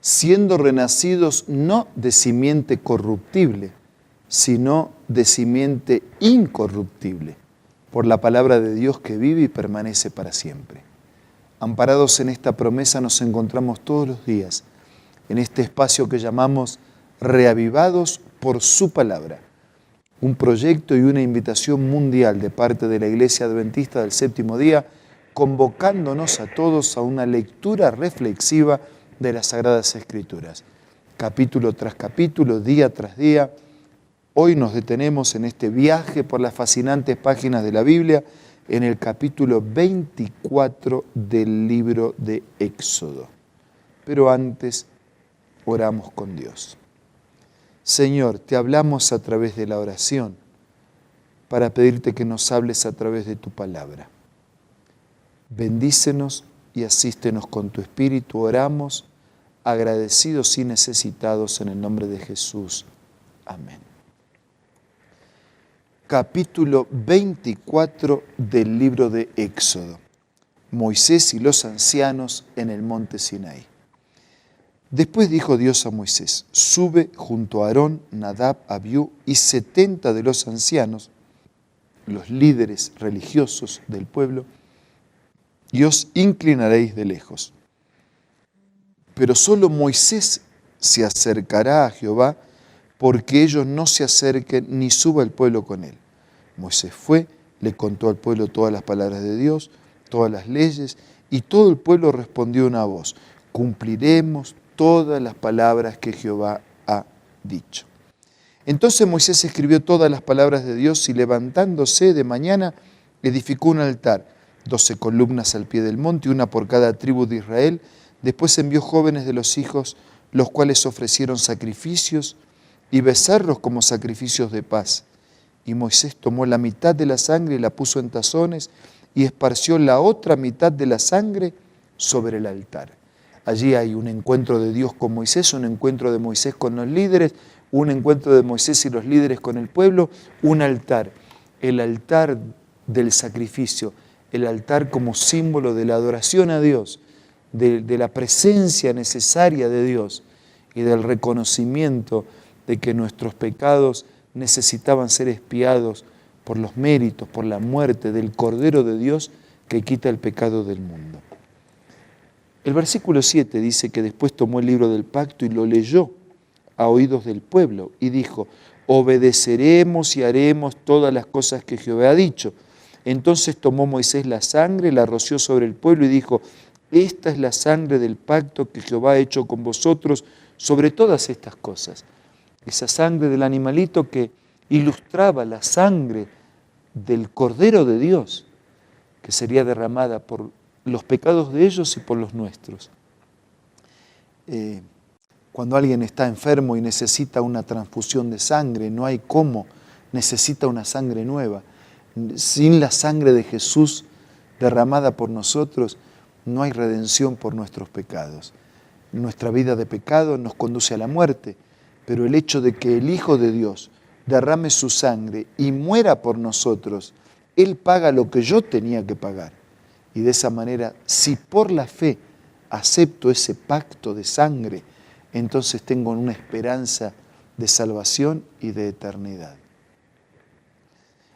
siendo renacidos no de simiente corruptible, sino de simiente incorruptible, por la palabra de Dios que vive y permanece para siempre. Amparados en esta promesa nos encontramos todos los días, en este espacio que llamamos Reavivados por su palabra, un proyecto y una invitación mundial de parte de la Iglesia Adventista del Séptimo Día, convocándonos a todos a una lectura reflexiva de las Sagradas Escrituras, capítulo tras capítulo, día tras día. Hoy nos detenemos en este viaje por las fascinantes páginas de la Biblia, en el capítulo 24 del libro de Éxodo. Pero antes, oramos con Dios. Señor, te hablamos a través de la oración para pedirte que nos hables a través de tu palabra. Bendícenos y asístenos con tu Espíritu. Oramos agradecidos y necesitados en el nombre de Jesús. Amén. Capítulo 24 del libro de Éxodo. Moisés y los ancianos en el monte Sinaí. Después dijo Dios a Moisés: sube junto a Aarón, Nadab, Abiú y 70 de los ancianos, los líderes religiosos del pueblo, y os inclinaréis de lejos. Pero solo Moisés se acercará a Jehová, porque ellos no se acerquen ni suba el pueblo con él. Moisés fue, le contó al pueblo todas las palabras de Dios, todas las leyes, y todo el pueblo respondió una voz: cumpliremos todas las palabras que Jehová ha dicho. Entonces Moisés escribió todas las palabras de Dios y levantándose de mañana edificó un altar, 12 columnas al pie del monte, una por cada tribu de Israel. Después envió jóvenes de los hijos, los cuales ofrecieron sacrificios y becerros como sacrificios de paz. Y Moisés tomó la mitad de la sangre y la puso en tazones y esparció la otra mitad de la sangre sobre el altar. Allí hay un encuentro de Dios con Moisés, un encuentro de Moisés con los líderes, un encuentro de Moisés y los líderes con el pueblo, un altar, el altar del sacrificio, el altar como símbolo de la adoración a Dios, de la presencia necesaria de Dios y del reconocimiento de que nuestros pecados necesitaban ser expiados por los méritos, por la muerte del Cordero de Dios que quita el pecado del mundo. El versículo 7 dice que después tomó el libro del pacto y lo leyó a oídos del pueblo y dijo: obedeceremos y haremos todas las cosas que Jehová ha dicho. Entonces tomó Moisés la sangre, la roció sobre el pueblo y dijo: esta es la sangre del pacto que Jehová ha hecho con vosotros sobre todas estas cosas. Esa sangre del animalito que ilustraba la sangre del Cordero de Dios, que sería derramada por los pecados de ellos y por los nuestros. Cuando alguien está enfermo y necesita una transfusión de sangre, no hay cómo, necesita una sangre nueva. Sin la sangre de Jesús derramada por nosotros, no hay redención por nuestros pecados. Nuestra vida de pecado nos conduce a la muerte, pero el hecho de que el Hijo de Dios derrame su sangre y muera por nosotros, Él paga lo que yo tenía que pagar. Y de esa manera, si por la fe acepto ese pacto de sangre, entonces tengo una esperanza de salvación y de eternidad.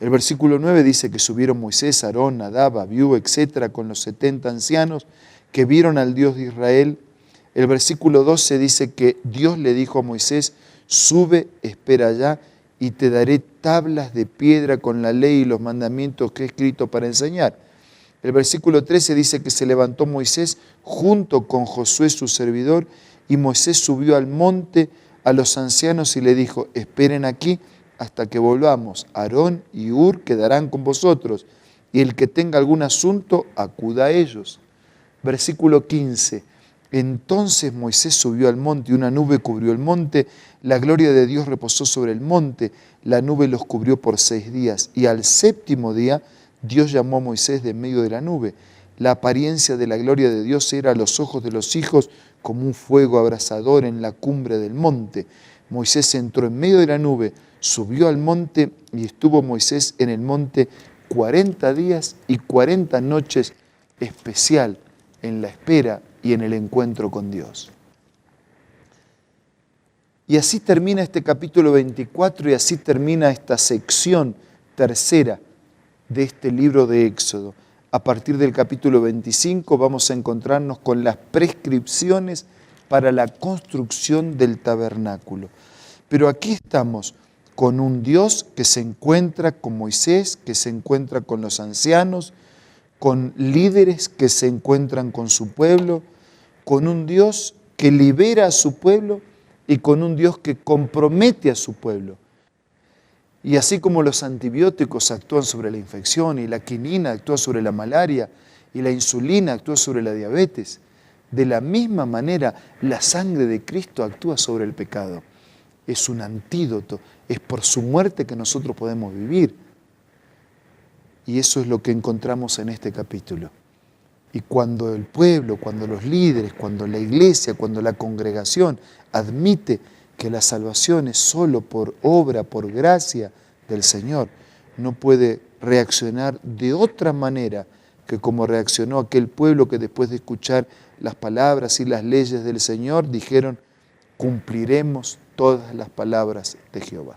El versículo 9 dice que subieron Moisés, Aarón, Nadab, Abiú, etcétera, con los 70 ancianos que vieron al Dios de Israel. El versículo 12 dice que Dios le dijo a Moisés: sube, espera allá, y te daré tablas de piedra con la ley y los mandamientos que he escrito para enseñar. El versículo 13 dice que se levantó Moisés junto con Josué su servidor, y Moisés subió al monte a los ancianos y le dijo: esperen aquí hasta que volvamos. Aarón y Hur quedarán con vosotros, y el que tenga algún asunto acuda a ellos. Versículo 15. Entonces Moisés subió al monte y una nube cubrió el monte, la gloria de Dios reposó sobre el monte, la nube los cubrió por 6 días, y al 7º día Dios llamó a Moisés de en medio de la nube. La apariencia de la gloria de Dios era a los ojos de los hijos como un fuego abrasador en la cumbre del monte. Moisés entró en medio de la nube, subió al monte y estuvo Moisés en el monte 40 días y 40 noches, especial en la espera y en el encuentro con Dios. Y así termina este capítulo 24 y así termina esta sección tercera de este libro de Éxodo. A partir del capítulo 25 vamos a encontrarnos con las prescripciones para la construcción del tabernáculo. Pero aquí estamos con un Dios que se encuentra con Moisés, que se encuentra con los ancianos, con líderes que se encuentran con su pueblo, con un Dios que libera a su pueblo y con un Dios que compromete a su pueblo. Y así como los antibióticos actúan sobre la infección y la quinina actúa sobre la malaria y la insulina actúa sobre la diabetes, de la misma manera la sangre de Cristo actúa sobre el pecado. Es un antídoto, es por su muerte que nosotros podemos vivir. Y eso es lo que encontramos en este capítulo. Y cuando el pueblo, cuando los líderes, cuando la iglesia, cuando la congregación admite que la salvación es solo por obra, por gracia del Señor, no puede reaccionar de otra manera que como reaccionó aquel pueblo que después de escuchar las palabras y las leyes del Señor dijeron: cumpliremos todas las palabras de Jehová.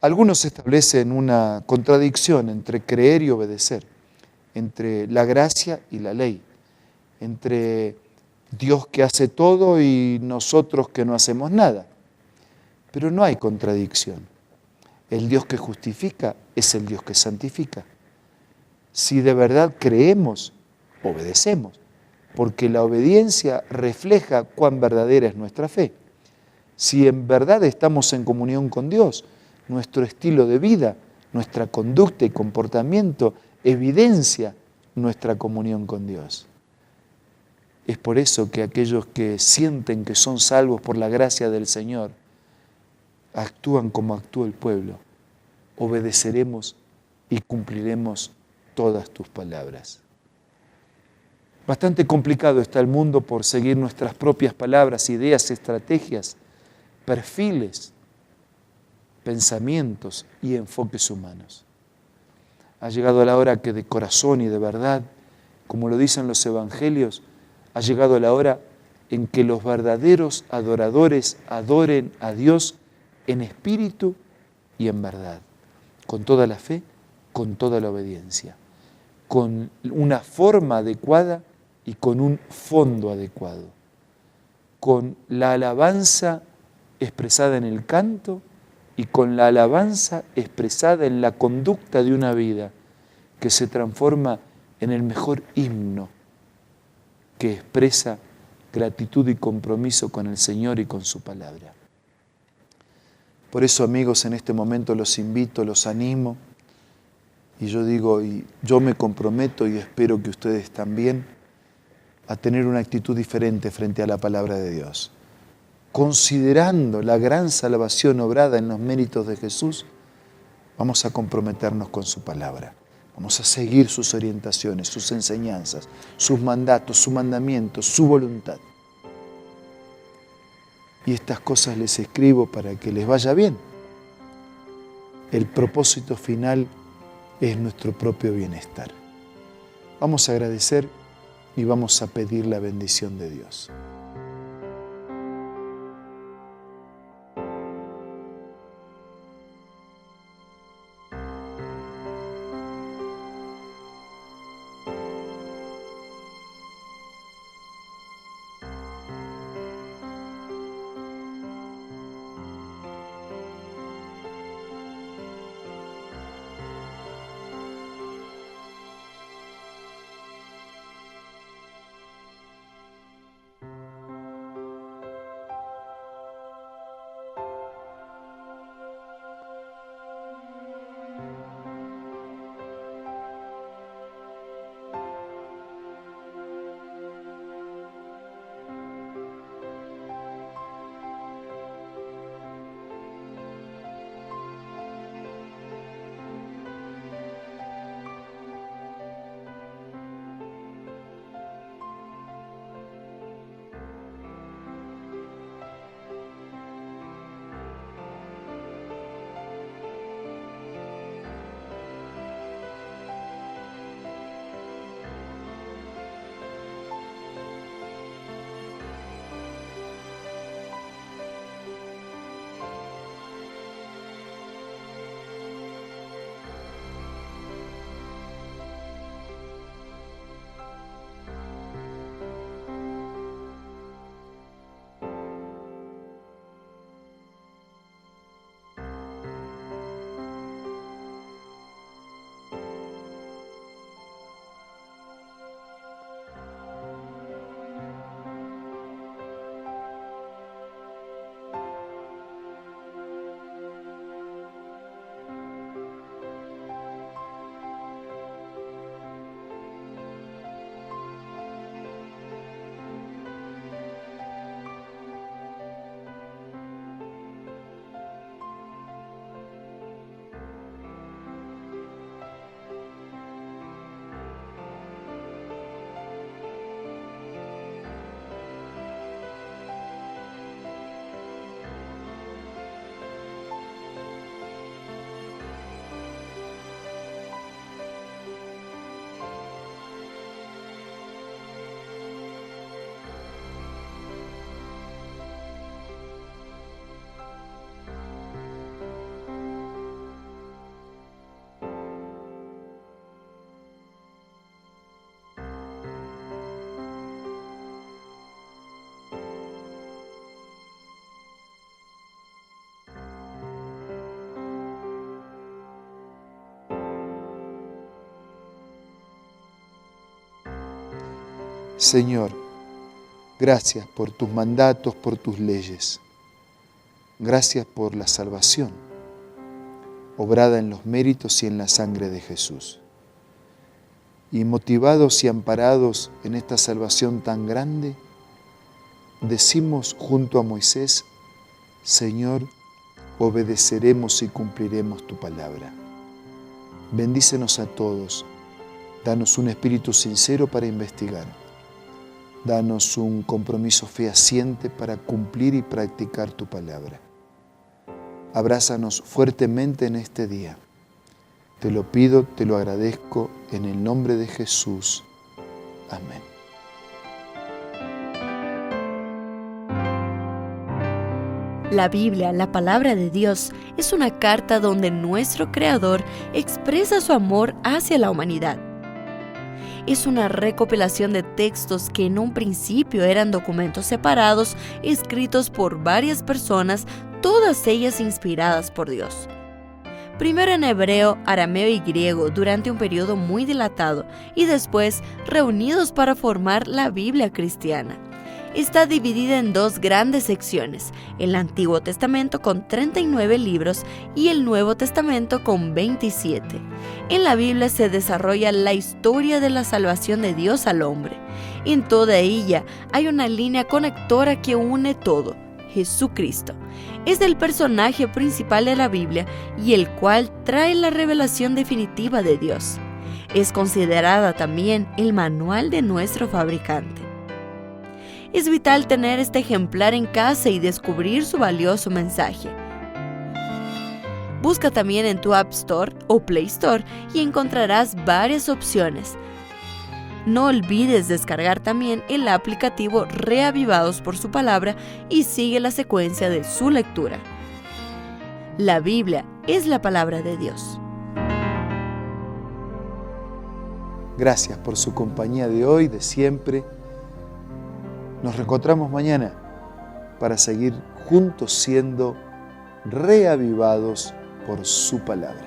Algunos establecen una contradicción entre creer y obedecer, entre la gracia y la ley, entre Dios que hace todo y nosotros que no hacemos nada. Pero no hay contradicción. El Dios que justifica es el Dios que santifica. Si de verdad creemos, obedecemos, porque la obediencia refleja cuán verdadera es nuestra fe. Si en verdad estamos en comunión con Dios, nuestro estilo de vida, nuestra conducta y comportamiento evidencia nuestra comunión con Dios. Es por eso que aquellos que sienten que son salvos por la gracia del Señor actúan como actúa el pueblo. Obedeceremos y cumpliremos todas tus palabras. Bastante complicado está el mundo por seguir nuestras propias palabras, ideas, estrategias, perfiles, pensamientos y enfoques humanos. Ha llegado la hora que de corazón y de verdad, como lo dicen los evangelios, ha llegado la hora en que los verdaderos adoradores adoren a Dios en espíritu y en verdad, con toda la fe, con toda la obediencia, con una forma adecuada y con un fondo adecuado, con la alabanza expresada en el canto y con la alabanza expresada en la conducta de una vida que se transforma en el mejor himno que expresa gratitud y compromiso con el Señor y con su palabra. Por eso, amigos, en este momento los invito, los animo, y yo digo, y yo me comprometo y espero que ustedes también, a tener una actitud diferente frente a la palabra de Dios. Considerando la gran salvación obrada en los méritos de Jesús, vamos a comprometernos con su palabra. Vamos a seguir sus orientaciones, sus enseñanzas, sus mandatos, sus mandamientos, su voluntad. Y estas cosas les escribo para que les vaya bien. El propósito final es nuestro propio bienestar. Vamos a agradecer y vamos a pedir la bendición de Dios. Señor, gracias por tus mandatos, por tus leyes. Gracias por la salvación, obrada en los méritos y en la sangre de Jesús. Y motivados y amparados en esta salvación tan grande, decimos junto a Moisés: Señor, obedeceremos y cumpliremos tu palabra. Bendícenos a todos, danos un espíritu sincero para investigar, danos un compromiso fehaciente para cumplir y practicar tu palabra. Abrázanos fuertemente en este día. Te lo pido, te lo agradezco, en el nombre de Jesús. Amén. La Biblia, la palabra de Dios, es una carta donde nuestro Creador expresa su amor hacia la humanidad. Es una recopilación de textos que en un principio eran documentos separados, escritos por varias personas, todas ellas inspiradas por Dios. Primero en hebreo, arameo y griego durante un periodo muy dilatado y después reunidos para formar la Biblia cristiana. Está dividida en dos grandes secciones, el Antiguo Testamento con 39 libros y el Nuevo Testamento con 27. En la Biblia se desarrolla la historia de la salvación de Dios al hombre. En toda ella hay una línea conectora que une todo: Jesucristo. Es el personaje principal de la Biblia y el cual trae la revelación definitiva de Dios. Es considerada también el manual de nuestro fabricante. Es vital tener este ejemplar en casa y descubrir su valioso mensaje. Busca también en tu App Store o Play Store y encontrarás varias opciones. No olvides descargar también el aplicativo Reavivados por su palabra y sigue la secuencia de su lectura. La Biblia es la palabra de Dios. Gracias por su compañía de hoy, de siempre. Nos reencontramos mañana para seguir juntos siendo reavivados por su palabra.